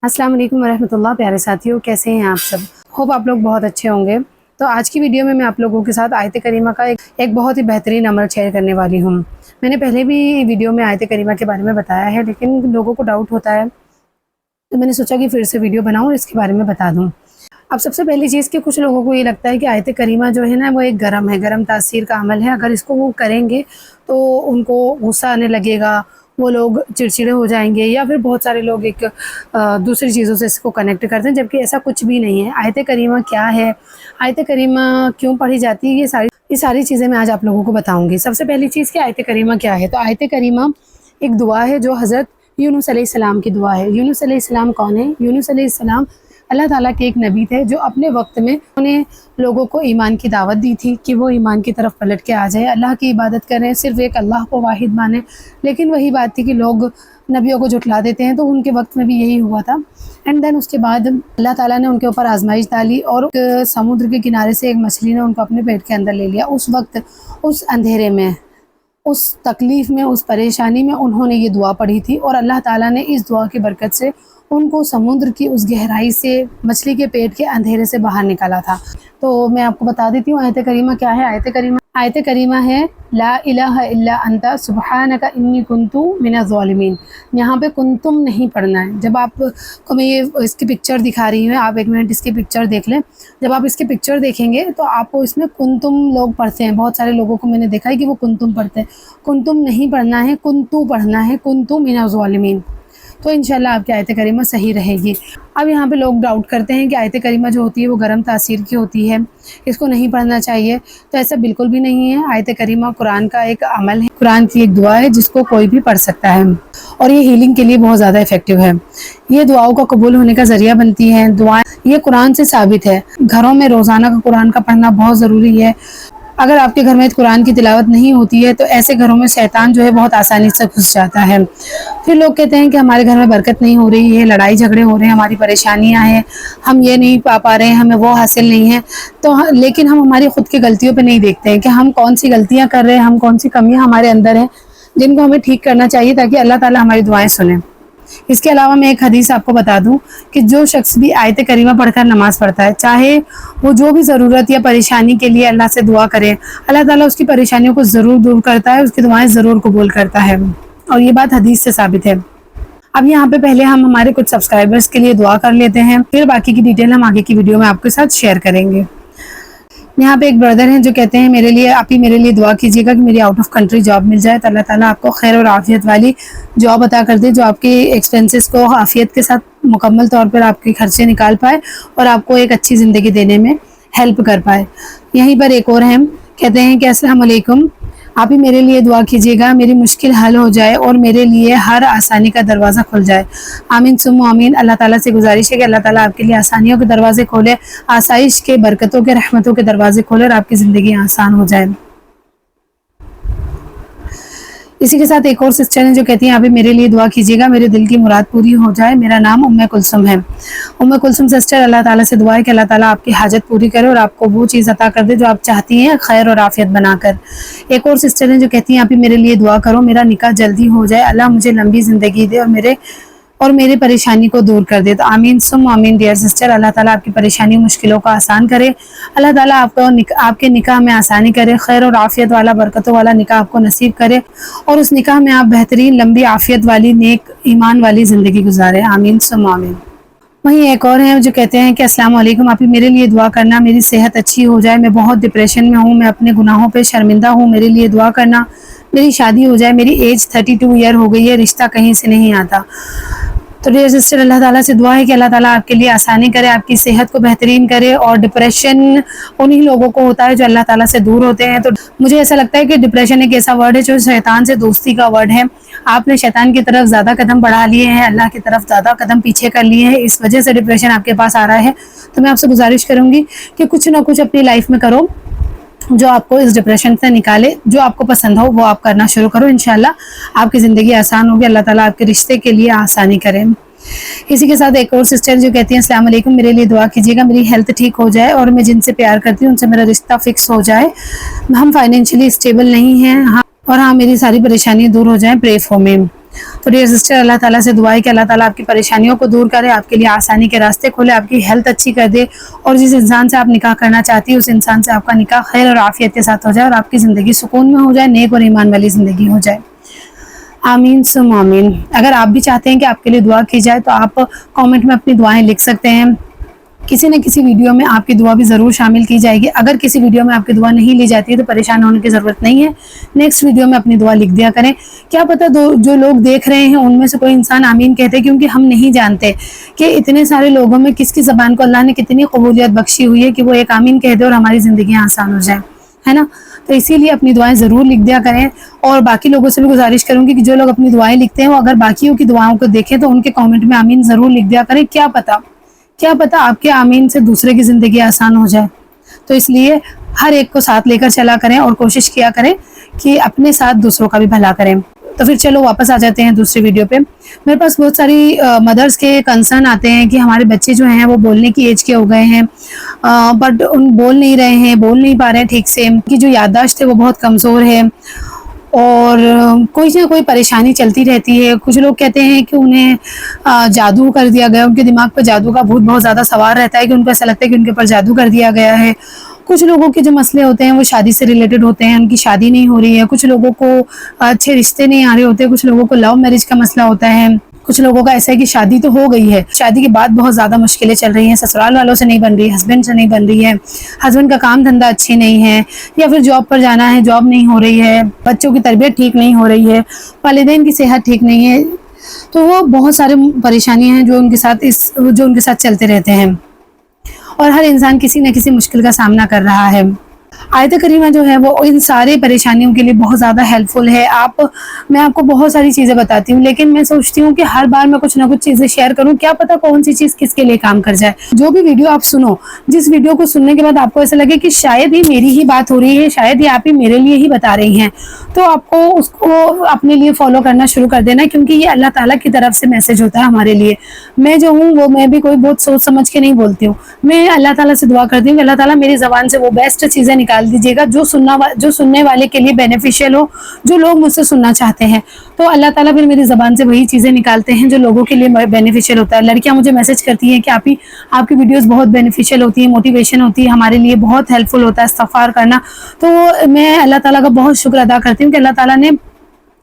अस्सलाम वालेकुम वरहमतुल्लाह। प्यारे साथियों, कैसे हैं आप सब? होप आप लोग बहुत अच्छे होंगे। तो आज की वीडियो में मैं आप लोगों के साथ आयत करीमा का एक बहुत ही बेहतरीन अमल शेयर करने वाली हूँ। मैंने पहले भी वीडियो में आयत करीमा के बारे में बताया है, लेकिन लोगों को डाउट होता है, तो मैंने सोचा कि फिर से वीडियो बनाऊँ और इसके बारे में बता दूँ। अब सबसे पहली चीज़ कि कुछ लोगों को ये लगता है कि आयत करीमा जो है ना, वो एक गरम तासीर का अमल है। अगर इसको वो करेंगे तो उनको गुस्सा आने लगेगा, वो लोग चिड़चिड़े हो जाएंगे, या फिर बहुत सारे लोग दूसरी चीज़ों से इसको कनेक्ट करते हैं, जबकि ऐसा कुछ भी नहीं है। आयत करीमा क्या है, आयत करीमा क्यों पढ़ी जाती है, ये सारी चीज़ें मैं आज आप लोगों को बताऊँगी। सबसे पहली चीज़ कि आयत करीमा क्या है। तो आयत करीमा एक दुआ है जो हज़रत यूनुस अलैहिस्सलाम की दुआ है। यूनुस अलैहिस्सलाम कौन है? यूनुस अलैहिस्सलाम अल्लाह ताला के एक नबी थे, जो अपने वक्त में उन्हें लोगों को ईमान की दावत दी थी कि वो ईमान की तरफ पलट के आ जाए, अल्लाह की इबादत करें, सिर्फ़ एक अल्लाह को वाहिद माने। लेकिन वही बात थी कि लोग नबियों को झुठला देते हैं, तो उनके वक्त में भी यही हुआ था। एंड देन उसके बाद अल्लाह ताला ने उनके ऊपर आजमाइश डाली और समुद्र के किनारे से एक मछली ने उनको अपने पेट के अंदर ले लिया। उस वक्त, उस अंधेरे में, उस तकलीफ़ में, उस परेशानी में उन्होंने ये दुआ पढ़ी थी, और अल्लाह ताला ने इस दुआ की बरकत से उनको समुद्र की उस गहराई से, मछली के पेट के अंधेरे से बाहर निकाला था। तो मैं आपको बता देती हूँ आयत करीमा क्या है। आयत करीमा है ला इलाहा इल्ला अंता सुब्हानका इन्नी कुन्तु मिनज़ ज़ालिमीन। यहाँ पे कुंतुम नहीं पढ़ना है। जब आपको मैं ये इसकी पिक्चर दिखा रही हूँ, आप एक मिनट इसकी पिक्चर देख लें। जब आप इसकी पिक्चर देखेंगे तो आपको इसमें कुंतुम लोग पढ़ते हैं, बहुत सारे लोगों को मैंने देखा है कि वो कुंतुम पढ़ते हैं। कुंतुम नहीं पढ़ना है, कुन्तु पढ़ना है, कुन्तु मिनज़ ज़ालिमीन। तो इंशाल्लाह आपकी आयत करीमा सही रहेगी। अब यहाँ पे लोग डाउट करते हैं कि आयत करीमा जो होती है वो गरम तासीर की होती है, इसको नहीं पढ़ना चाहिए। तो ऐसा बिल्कुल भी नहीं है। आयत करीमा कुरान का एक अमल है, कुरान की एक दुआ है जिसको कोई भी पढ़ सकता है, और ये हीलिंग के लिए बहुत ज़्यादा इफ़ेक्टिव है। ये दुआओं का कबूल होने का ज़रिया बनती हैं दुआएं। ये कुरान से साबित है। घरों में रोज़ाना का कुरान का पढ़ना बहुत ज़रूरी है। अगर आपके घर में कुरान की तिलावत नहीं होती है तो ऐसे घरों में शैतान जो है बहुत आसानी से घुस जाता है। फिर लोग कहते हैं कि हमारे घर में बरकत नहीं हो रही है, लड़ाई झगड़े हो रहे हैं, हमारी परेशानियां हैं, हम ये नहीं पा रहे हैं, हमें वो हासिल नहीं है। तो लेकिन हम हमारी खुद की गलतियों पे नहीं देखते हैं कि हम कौन सी गलतियां कर रहे हैं, हम कौन सी कमियां हमारे अंदर हैं जिनको हमें ठीक करना चाहिए, ताकि अल्लाह ताला हमारी दुआएं सुने। इसके अलावा मैं एक हदीस आपको बता दूं कि जो शख्स भी आयत करीमा पढ़कर नमाज पढ़ता है, चाहे वो जो भी ज़रूरत या परेशानी के लिए अल्लाह से दुआ करे, अल्लाह ताला उसकी परेशानियों को ज़रूर दूर करता है, उसकी दुआएं ज़रूर कबूल करता है, और ये बात हदीस से साबित है। अब यहाँ पे पहले हम हमारे कुछ सब्सक्राइबर्स के लिए दुआ कर लेते हैं, फिर बाकी की डिटेल हम आगे की वीडियो में आपके साथ शेयर करेंगे। यहाँ पे एक ब्रदर हैं जो कहते हैं आप ही मेरे लिए दुआ कीजिएगा कि मेरी आउट ऑफ कंट्री जॉब मिल जाए, तो अल्लाह ताला आपको खैर और आफियत वाली जॉब अता कर दे, जो आपके एक्सपेंसेस को आफियत के साथ मुकम्मल तौर पर आपके खर्चे निकाल पाए और आपको एक अच्छी ज़िंदगी देने में हेल्प कर पाए। यहीं पर एक और हैं, कहते हैं कि अस्सलाम वालेकुम, आप ही मेरे लिए दुआ कीजिएगा, मेरी मुश्किल हल हो जाए और मेरे लिए हर आसानी का दरवाज़ा खुल जाए। आमीन सुम्मा आमीन। अल्लाह ताला से गुजारिश है कि अल्लाह ताला आपके लिए आसानियों के दरवाज़े खोले, आसाइश के, बरकतों के, रहमतों के दरवाज़े खोले और आपकी ज़िंदगी आसान हो जाए। इसी के साथ एक और सिस्टर हैं जो कहती हैं आप भी मेरे लिए दुआ कीजिएगा, मेरे दिल की मुराद पूरी हो जाए। मेरा नाम उम्मे कुलसुम है। उम्मे कुलसुम सिस्टर, अल्लाह ताला से दुआ है कि अल्लाह ताला आपकी हाजत पूरी करे और आपको वो चीज़ अता कर दे जो आप चाहती हैं, खैर और आफियत बनाकर। एक और सिस्टर हैं जो कहती हैं आप भी मेरे लिए दुआ करो, मेरा निकाह जल्दी हो जाए, अल्लाह मुझे लंबी ज़िंदगी दे और मेरी परेशानी को दूर कर दे। तो आमीन सुम आमीन डियर सिस्टर। अल्लाह ताला आपकी परेशानी मुश्किलों को आसान करे, अल्लाह ताला आपके निकाह में आसानी करे, खैर और आफियत वाला, बरकतों वाला निकाह आपको नसीब करे, और उस निकाह में आप बेहतरीन, लंबी, आफियत वाली, नेक, ईमान वाली ज़िंदगी गुजारें। आमीन सुम आमीन। वहीं एक और हैं जो कहते हैं कि अस्सलाम वालेकुम, आप ही मेरे लिए दुआ करना, मेरी सेहत अच्छी हो जाए, मैं बहुत डिप्रेशन में हूँ, मैं अपने गुनाहों पे शर्मिंदा हूँ, मेरे लिए दुआ करना, मेरी शादी हो जाए, मेरी एज 32 ईयर हो गई है, रिश्ता कहीं से नहीं आता। तो डियर सिस्टर, अल्लाह ताला से दुआ है कि अल्लाह ताला आपके लिए आसानी करे, आपकी सेहत को बेहतरीन करे। और डिप्रेशन उन्हीं लोगों को होता है जो अल्लाह ताला से दूर होते हैं। तो मुझे ऐसा लगता है कि डिप्रेशन एक ऐसा वर्ड है जो शैतान से दोस्ती का वर्ड है। आपने शैतान की तरफ ज़्यादा कदम बढ़ा लिए हैं, अल्लाह की तरफ ज़्यादा कदम पीछे कर लिए हैं, इस वजह से डिप्रेशन आपके पास आ रहा है। तो मैं आपसे गुजारिश करूँगी कि कुछ ना कुछ अपनी लाइफ में करो जो आपको इस डिप्रेशन से निकाले, जो आपको पसंद हो वो आप करना शुरू करो। इंशाल्लाह आपकी ज़िंदगी आसान होगी, अल्लाह ताला आपके रिश्ते के लिए आसानी करें। इसी के साथ एक और सिस्टर जो कहती हैं अस्सलाम वालेकुम, मेरे लिए दुआ कीजिएगा, मेरी हेल्थ ठीक हो जाए और मैं जिनसे प्यार करती हूँ उनसे मेरा रिश्ता फिक्स हो जाए, हम फाइनेंशियली स्टेबल नहीं हैं, हाँ, और हाँ, मेरी सारी परेशानियाँ दूर हो जाएं, प्रे फॉर मी। तो डियर सिस्टर, अल्लाह ताला से दुआ है कि अल्लाह ताला आपकी परेशानियों को दूर करे, आपके लिए आसानी के रास्ते खोले, आपकी हेल्थ अच्छी कर दे, और जिस इंसान से आप निकाह करना चाहती है उस इंसान से आपका निकाह खैर और आफियत के साथ हो जाए और आपकी ज़िंदगी सुकून में हो जाए, नेक और ईमान वाली ज़िंदगी हो जाए। आमीन सुम आमीन। अगर आप भी चाहते हैं कि आपके लिए दुआ की जाए तो आप कमेंट में अपनी दुआएं लिख सकते हैं। किसी न किसी वीडियो में आपकी दुआ भी ज़रूर शामिल की जाएगी। अगर किसी वीडियो में आपकी दुआ नहीं ली जाती है तो परेशान होने की ज़रूरत नहीं है, नेक्स्ट वीडियो में अपनी दुआ लिख दिया करें। क्या पता जो लोग देख रहे हैं उनमें से कोई इंसान आमीन कहते हैं, क्योंकि हम नहीं जानते कि इतने सारे लोगों में किसकी ज़बान को अल्लाह ने कितनी कबूलियत बख्शी हुई है कि वो एक आमीन कह दे और हमारी ज़िंदगी आसान हो जाए, है ना। तो इसीलिए अपनी दुआएं ज़रूर लिख दिया करें। और बाकी लोगों से भी गुजारिश करूंगी कि जो लोग अपनी दुआएं लिखते हैं वो अगर बाकियों की दुआओं को देखें तो उनके कमेंट में आमीन ज़रूर लिख दिया करें। क्या पता आपके आमीन से दूसरे की ज़िंदगी आसान हो जाए। तो इसलिए हर एक को साथ लेकर चला करें और कोशिश किया करें कि अपने साथ दूसरों का भी भला करें। तो फिर चलो वापस आ जाते हैं दूसरी वीडियो पे। मेरे पास बहुत सारी मदर्स के कंसर्न आते हैं कि हमारे बच्चे जो हैं वो बोलने की एज के हो गए हैं, बट उन बोल नहीं रहे हैं, बोल नहीं पा रहे हैं ठीक से, कि जो याददाश्त है वो बहुत कमज़ोर है और कोई ना कोई परेशानी चलती रहती है। कुछ लोग कहते हैं कि उन्हें जादू कर दिया गया, उनके दिमाग पर जादू का भूत बहुत ज़्यादा सवार रहता है कि उनको ऐसा लगता है कि उनके ऊपर जादू कर दिया गया है। कुछ लोगों के जो मसले होते हैं वो शादी से रिलेटेड होते हैं, उनकी शादी नहीं हो रही है। कुछ लोगों को अच्छे रिश्ते नहीं आ रहे होते, कुछ लोगों को लव मैरिज का मसला होता है। कुछ लोगों का ऐसा है कि शादी तो हो गई है, शादी के बाद बहुत ज़्यादा मुश्किलें चल रही हैं, ससुराल वालों से नहीं बन रही, हस्बैंड से नहीं बन रही है, हस्बैंड का काम धंधा अच्छी नहीं है, या फिर जॉब पर जाना है, जॉब नहीं हो रही है, बच्चों की तरबियत ठीक नहीं हो रही है, वालिदैन की सेहत ठीक नहीं है। तो वो बहुत सारे परेशानियाँ हैं जो उनके साथ चलते रहते हैं और हर इंसान किसी न किसी मुश्किल का सामना कर रहा है। आयत करीमा जो है वो इन सारे परेशानियों के लिए बहुत ज़्यादा हेल्पफुल है। मैं आपको बहुत सारी चीज़ें बताती हूँ, लेकिन मैं सोचती हूँ कि हर बार मैं कुछ ना कुछ चीज़ें शेयर करूँ, क्या पता कौन सी चीज़ किसके लिए काम कर जाए। जो भी वीडियो आप सुनो, जिस वीडियो को सुनने के बाद आपको ऐसा लगे कि शायद ही मेरी ही बात हो रही है, शायद ही आप ही मेरे लिए ही बता रही हैं, तो आपको उसको अपने लिए फॉलो करना शुरू कर देना, क्योंकि ये अल्लाह ताला की तरफ से मैसेज होता है हमारे लिए। मैं जो हूँ वो मैं भी कोई बहुत सोच समझ के नहीं बोलती हूँ। मैं अल्लाह ताला से दुआ करती हूँ कि अल्लाह ताला मेरी ज़बान से वो बेस्ट चीज़ें निकाल दीजिएगा जो सुनने वाले के लिए बेनिफिशियल हो, जो लोग मुझसे सुनना चाहते हैं। तो अल्लाह ताला फिर मेरी ज़बान से वही चीज़ें निकालते हैं जो लोगों के लिए बेनिफिशियल होता है। लड़कियां मुझे मैसेज करती हैं कि आपकी वीडियोस बहुत बेनिफिशियल होती है, मोटिवेशन होती है, हमारे लिए बहुत हेल्पफुल होता है इस्तिग़फ़ार करना। तो मैं अल्लाह ताला का बहुत शुक्र अदा करती हूँ कि अल्लाह ताला ने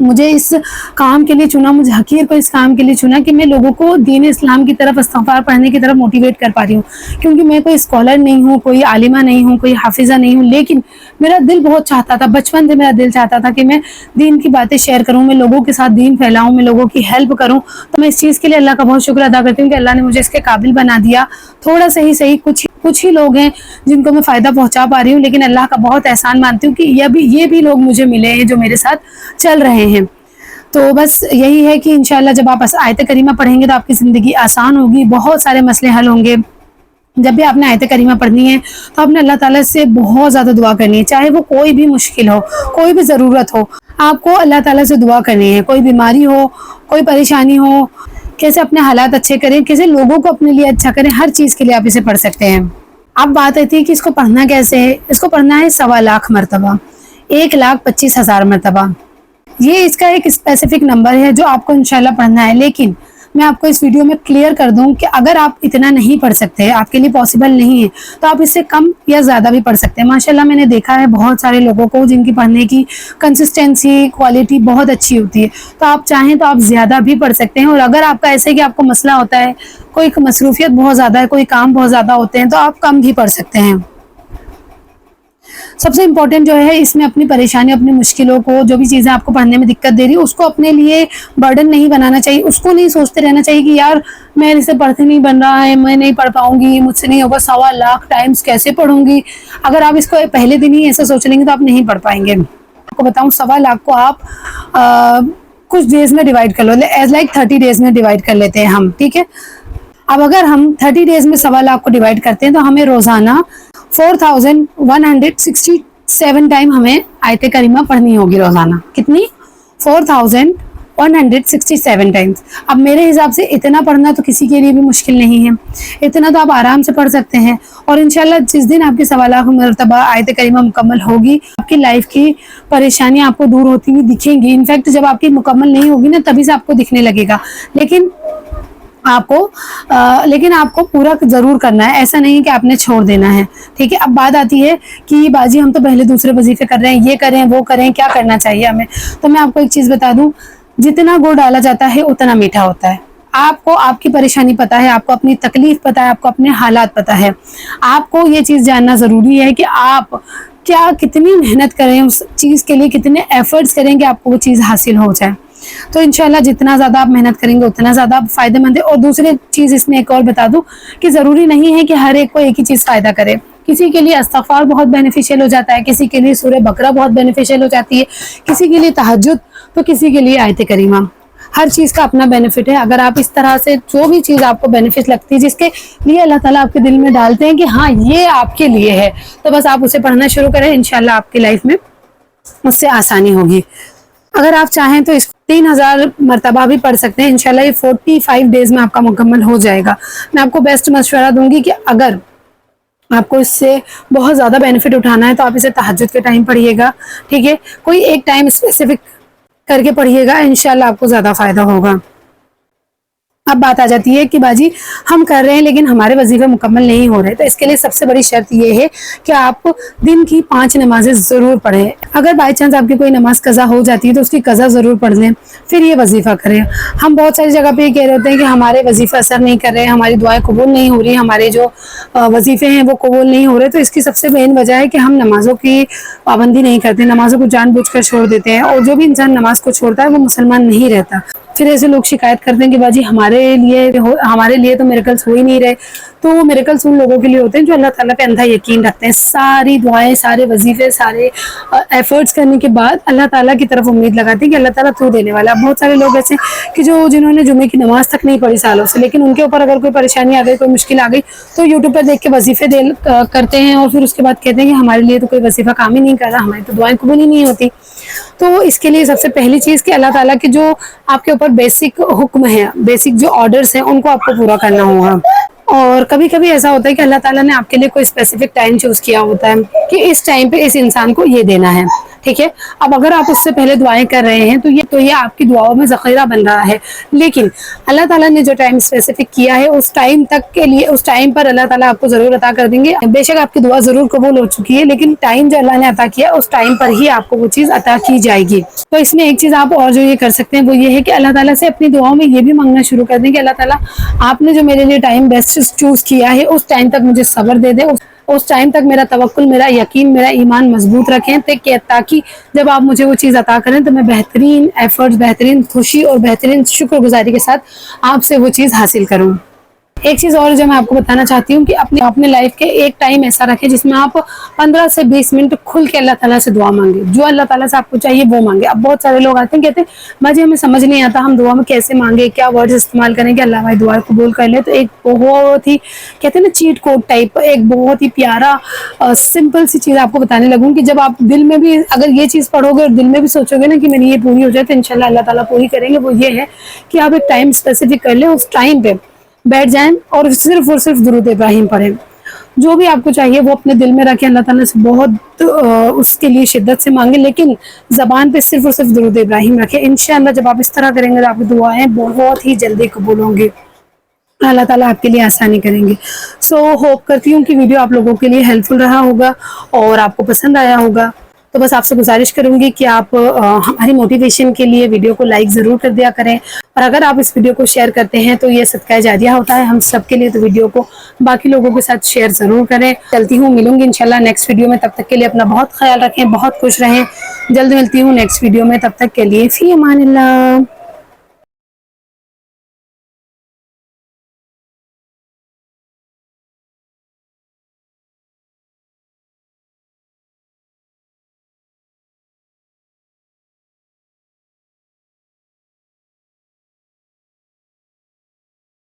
मुझे इस काम के लिए चुना, मुझे हकीर को इस काम के लिए चुना कि मैं लोगों को दीन इस्लाम की तरफ, इस्तिग़फ़ार पढ़ने की तरफ मोटिवेट कर पा रही हूँ। क्योंकि मैं कोई स्कॉलर नहीं हूँ, कोई आलिमा नहीं हूँ, कोई हाफिज़ा नहीं हूँ, लेकिन मेरा दिल बहुत चाहता था, बचपन से मेरा दिल चाहता था कि मैं दीन की बातें शेयर करूँ, मैं लोगों के साथ दीन फैलाऊँ, मैं लोगों की हेल्प करूँ। तो मैं इस चीज़ के लिए अल्लाह का बहुत शुक्र अदा करती हूँ कि अल्लाह ने मुझे इसके काबिल बना दिया। थोड़ा सही कुछ ही लोग हैं जिनको मैं फ़ायदा पहुँचा पा रही हूँ, लेकिन अल्लाह का बहुत एहसान मानती हूँ कि ये भी लोग मुझे मिले हैं जो मेरे साथ चल रहे हैं। तो बस यही है कि इंशाअल्लाह जब आप आयत करीमा पढ़ेंगे तो आपकी ज़िंदगी आसान होगी, बहुत सारे मसले हल होंगे। जब भी आपने आयत करीमा पढ़नी है तो आपने अल्लाह ताला से बहुत ज़्यादा दुआ करनी है, चाहे वो कोई भी मुश्किल हो, कोई भी ज़रूरत हो, आपको अल्लाह ताला से दुआ करनी है। कोई बीमारी हो, कोई परेशानी हो, कैसे अपने हालात अच्छे करें, कैसे लोगों को अपने लिए अच्छा करें, हर चीज़ के लिए आप इसे पढ़ सकते हैं। अब बात आती है कि इसको पढ़ना कैसे है। इसको पढ़ना है 1.25 लाख मरतबा, 1,25,000 मरतबा। ये इसका एक स्पेसिफिक नंबर है जो आपको इंशाल्लाह पढ़ना है। लेकिन मैं आपको इस वीडियो में क्लियर कर दूं कि अगर आप इतना नहीं पढ़ सकते, आपके लिए पॉसिबल नहीं है, तो आप इससे कम या ज़्यादा भी पढ़ सकते हैं। माशाल्लाह मैंने देखा है बहुत सारे लोगों को जिनकी पढ़ने की कंसिस्टेंसी, क्वालिटी बहुत अच्छी होती है। तो आप चाहें तो आप ज़्यादा भी पढ़ सकते हैं। और अगर आपका ऐसे है कि आपको मसला होता है, कोई मसरूफियत बहुत ज़्यादा है, कोई काम बहुत ज़्यादा होते हैं, तो आप कम भी पढ़ सकते हैं। सबसे इम्पोर्टेंट जो है इसमें अपनी परेशानी, अपनी मुश्किलों को, जो भी चीज़ें आपको पढ़ने में दिक्कत दे रही है, उसको अपने लिए बर्डन नहीं बनाना चाहिए। उसको नहीं सोचते रहना चाहिए कि यार मैं इसे पढ़ते नहीं बन रहा है, मैं नहीं पढ़ पाऊंगी, मुझसे नहीं होगा, 1.25 लाख टाइम्स कैसे पढ़ूंगी। अगर आप इसको पहले दिन ही ऐसा सोच लेंगे तो आप नहीं पढ़ पाएंगे। आपको बताऊँ 1.25 लाख को आप कुछ डेज में डिवाइड कर लो, एज लाइक 30 डेज में डिवाइड कर लेते हैं हम, ठीक है। अब अगर हम 30 डेज में 1.25 लाख को डिवाइड करते हैं तो हमें रोज़ाना 4167 टाइम हमें आयत करीमा पढ़नी होगी रोज़ाना। कितनी? 4167 167 टाइम्स। अब मेरे हिसाब से इतना पढ़ना तो किसी के लिए भी मुश्किल नहीं है, इतना तो आप आराम से पढ़ सकते हैं। और इंशाल्लाह जिस दिन आपकी 1.25 मरतबा आयत करीमा मुकम्मल होगी, आपकी लाइफ की परेशानियां आपको दूर होती हुई दिखेंगी। इनफैक्ट जब आपकी मुकम्मल नहीं होगी ना, तभी से आपको दिखने लगेगा। लेकिन आपको पूरा जरूर करना है, ऐसा नहीं कि आपने छोड़ देना है, ठीक है। अब बात आती है कि बाजी हम तो पहले दूसरे वजीफे कर रहे हैं, ये करें वो करें, क्या करना चाहिए हमें। तो मैं आपको एक चीज बता दूं, जितना गुड़ डाला जाता है उतना मीठा होता है। आपको आपकी परेशानी पता है, आपको अपनी तकलीफ पता है, आपको अपने हालात पता है। आपको ये चीज जानना जरूरी है कि आप क्या कितनी मेहनत करें उस चीज के लिए, कितने एफर्ट्स करें कि आपको वो चीज हासिल हो जाए। तो इंशाल्लाह जितना ज़्यादा आप मेहनत करेंगे उतना ज़्यादा आप फायदेमंद है। और दूसरी चीज़ इसमें एक और बता दूं कि ज़रूरी नहीं है कि हर एक को एक ही चीज़ फ़ायदा करे। किसी के लिए इस्तिग़फ़ार बहुत बेनिफिशियल हो जाता है, किसी के लिए सूरह बकरा बहुत बेनिफिशियल हो जाती है, किसी के लिए तहज्जुद, तो किसी के लिए आयत करीमा। हर चीज़ का अपना बेनिफिट है। अगर आप इस तरह से जो भी चीज़ आपको बेनिफिट लगती है, जिसके लिए अल्लाह ताला आपके दिल में डालते हैं कि हाँ ये आपके लिए है, तो बस आप उसे पढ़ना शुरू करें। इंशाल्लाह आपकी लाइफ में उससे आसानी होगी। अगर आप चाहें तो इसको 3000 मरतबा भी पढ़ सकते हैं। इंशाल्लाह ये 45 डेज में आपका मुकम्मल हो जाएगा। मैं आपको बेस्ट मशवरा दूंगी कि अगर आपको इससे बहुत ज़्यादा बेनिफिट उठाना है तो आप इसे तहज्जुद के टाइम पढ़िएगा, ठीक है। कोई एक टाइम स्पेसिफिक करके पढ़िएगा, इंशाल्लाह आपको ज़्यादा फ़ायदा होगा। अब बात आ जाती है कि बाजी हम कर रहे हैं लेकिन हमारे वजीफे मुकम्मल नहीं हो रहे, तो इसके लिए सबसे बड़ी शर्त ये है कि आप दिन की 5 नमाजें ज़रूर पढ़ें। अगर बाई चांस आपकी कोई नमाज कज़ा हो जाती है तो उसकी कज़ा ज़रूर पढ़ लें, फिर ये वजीफ़ा करें। हम बहुत सारी जगह पे ये कह रहे होते हैं कि हमारे वजीफ़े असर नहीं कर रहे, हमारी दुआएं कबूल नहीं हो रही, हमारे जो वजीफ़े हैं वो कबूल नहीं हो रहे। तो इसकी सबसे मेन वजह है कि हम नमाज़ों की पाबंदी नहीं करते, नमाज़ों को जानबूझकर छोड़ देते हैं। और जो भी इंसान नमाज को छोड़ता है वो मुसलमान नहीं रहता। फिर ऐसे लोग शिकायत करते हैं कि बाजी हमारे लिए तो मिरेकल्स हो ही नहीं रहे। तो वो मिरेकल्स उन लोगों के लिए होते हैं जो अल्लाह ताला पे अंधा यकीन रखते हैं। सारी दुआएं, सारे वजीफे, सारे एफर्ट्स करने के बाद अल्लाह ताला की तरफ उम्मीद लगाते हैं कि अल्लाह ताला थ्रू देने वाला। बहुत सारे लोग ऐसे कि जिन्होंने जुमे की नमाज तक नहीं पढ़ी सालों से, लेकिन उनके ऊपर अगर कोई परेशानी आ गई, कोई मुश्किल आ गई, तो यूट्यूब पर देख के वजीफे करते हैं और फिर उसके बाद कहते हैं कि हमारे लिए तो कोई वजीफा काम ही नहीं कर रहा, हमारी तो दुआएं कबूल ही नहीं होती। तो इसके लिए सबसे पहली चीज़ कि अल्लाह ताला के जो आपके ऊपर बेसिक हुक्म है, बेसिक जो ऑर्डर्स हैं, उनको आपको पूरा करना होगा। और कभी कभी ऐसा होता है कि अल्लाह ताला ने आपके लिए कोई स्पेसिफिक टाइम चूज किया होता है कि इस टाइम पे इस इंसान को ये देना है, ठीक है। अब अगर आप उससे पहले दुआएं कर रहे हैं तो ये आपकी दुआओं में ज़ख़ीरा बन रहा है। लेकिन अल्लाह ताला ने जो टाइम स्पेसिफिक किया है उस टाइम तक के लिए, उस टाइम पर अल्लाह ताला आपको ज़रूर अता कर देंगे। बेशक आपकी दुआ ज़रूर कबूल हो चुकी है, लेकिन टाइम जो अल्लाह ने अता किया उस टाइम पर ही आपको वो चीज़ अता की जाएगी। तो इसमें एक चीज़ आप और जो ये कर सकते हैं वो ये है कि अल्लाह ताला से अपनी दुआओं में ये भी मांगना शुरू कर दें कि अल्लाह ताला आपने जो मेरे लिए टाइम बेस्ट चूज़ किया है उस टाइम तक मुझे सब्र दे दे, उस टाइम तक मेरा तवक्कुल, मेरा यकीन, मेरा ईमान मजबूत रखें, ताकि जब आप मुझे वो चीज़ अता करें तो मैं बेहतरीन एफर्ट्स, बेहतरीन खुशी और बेहतरीन शुक्रगुजारी के साथ आपसे वो चीज़ हासिल करूं। एक चीज़ और जो मैं आपको बताना चाहती हूँ कि अपने लाइफ के एक टाइम ऐसा रखें जिसमें आप 15 से 20 मिनट खुल के अल्लाह ताला से दुआ मांगे, जो अल्लाह ताला से आपको चाहिए वो मांगे। अब बहुत सारे लोग आते हैं कहते हैं बाजी हमें समझ नहीं आता हम दुआ में कैसे मांगे, क्या वर्ड्स इस्तेमाल करें कि अल्लाह हमारी दुआ कबूल कर ले। तो एक बहुत ही कहते हैं ना चीट कोड टाइप, एक बहुत ही प्यारा सिंपल सी चीज़ आपको बताने लगूँ कि जब आप दिल में भी अगर ये चीज़ पढ़ोगे और दिल में भी सोचोगे ना कि मेरी ये पूरी हो जाए तो इंशाल्लाह अल्लाह ताला पूरी करेंगे। वो ये है कि आप एक टाइम स्पेसिफिक कर लें, उस टाइम पे बैठ जाएं और सिर्फ दुरूद इब्राहिम पढ़ें। जो भी आपको चाहिए वो अपने दिल में रखें, अल्लाह ताला से बहुत उसके लिए शिद्दत से मांगे, लेकिन ज़बान पे सिर्फ और सिर्फ दुरूद इब्राहिम रखें। इंशाअल्लाह जब आप इस तरह करेंगे तो आपकी दुआएं बहुत ही जल्दी कबूल होंगी, अल्लाह ताला आपके लिए आसानी करेंगे। सो होप करती हूँ कि वीडियो आप लोगों के लिए हेल्पफुल रहा होगा और आपको पसंद आया होगा। तो बस आपसे गुजारिश करूंगी कि आप हमारी मोटिवेशन के लिए वीडियो को लाइक ज़रूर कर दिया करें, और अगर आप इस वीडियो को शेयर करते हैं तो ये सदका जारिया होता है हम सब के लिए। तो वीडियो को बाकी लोगों के साथ शेयर ज़रूर करें। चलती हूँ, मिलूंगी इंशाल्लाह नेक्स्ट वीडियो में। तब तक के लिए अपना बहुत ख्याल रखें, बहुत खुश रहें। जल्द मिलती हूँ नेक्स्ट वीडियो में, तब तक के लिए फ़ी अमानिल्लाह।